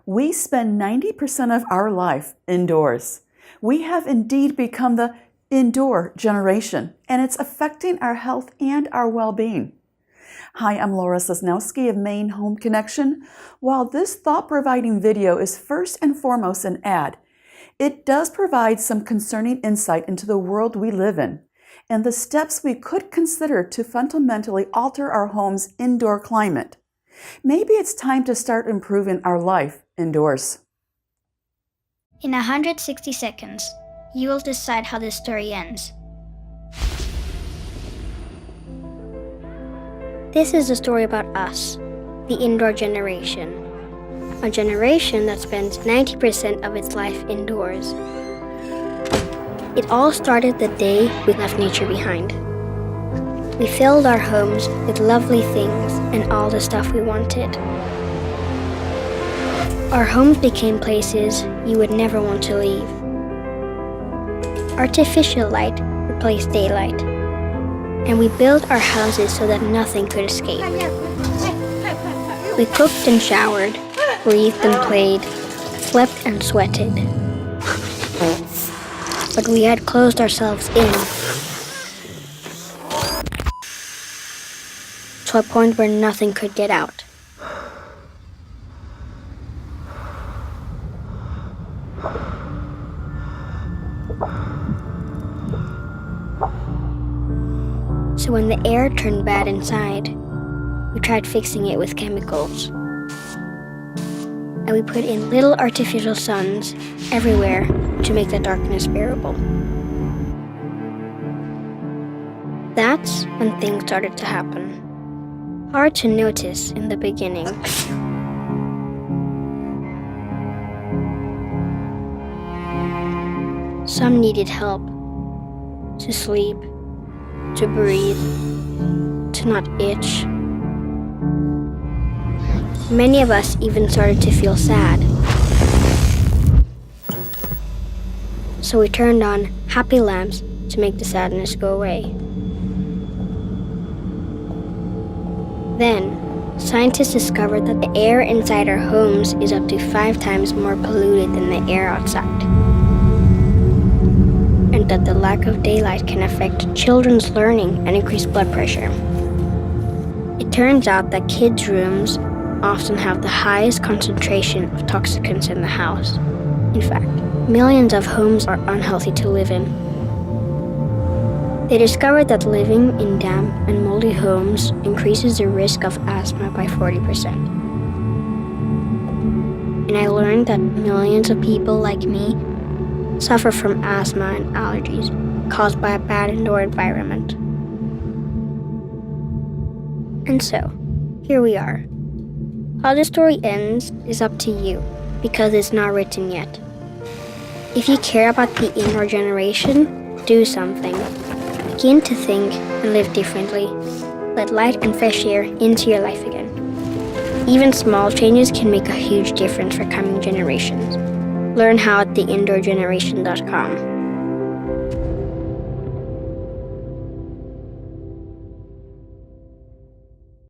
We spend 90% of our life indoors. We have indeed become the indoor generation, and it's affecting our health and our well-being. Hi, I'm Laura Sosnowski of Maine Home Connection. While this thought-providing video is first and foremost an ad, it does provide some concerning insight into the world we live in and the steps we could consider to fundamentally alter our home's indoor climate. Maybe it's time to start improving our life indoors. In 160 seconds, you will decide how this story ends. This is a story about us, the indoor generation. A generation that spends 90% of its life indoors. It all started the day we left nature behind. We filled our homes with lovely things and all the stuff we wanted. Our homes became places you would never want to leave. Artificial light replaced daylight, and we built our houses so that nothing could escape. We cooked and showered, breathed and played, slept and sweated. But we had closed ourselves in to a point where nothing could get out. So when the air turned bad inside, we tried fixing it with chemicals. And we put in little artificial suns everywhere to make the darkness bearable. That's when things started to happen. Hard to notice in the beginning. Some needed help to sleep, to breathe, to not itch. Many of us even started to feel sad. So we turned on happy lamps to make the sadness go away. Then, scientists discovered that the air inside our homes is up to 5 times more polluted than the air outside. And that the lack of daylight can affect children's learning and increase blood pressure. It turns out that kids' rooms often have the highest concentration of toxicants in the house. In fact, millions of homes are unhealthy to live in. They discovered that living in damp and moldy homes increases the risk of asthma by 40%. And I learned that millions of people like me suffer from asthma and allergies caused by a bad indoor environment. And so, here we are. How the story ends is up to you, because it's not written yet. If you care about the indoor generation, do something. Begin to think and live differently. Let light and fresh air into your life again. Even small changes can make a huge difference for coming generations. Learn how at theindoorgeneration.com.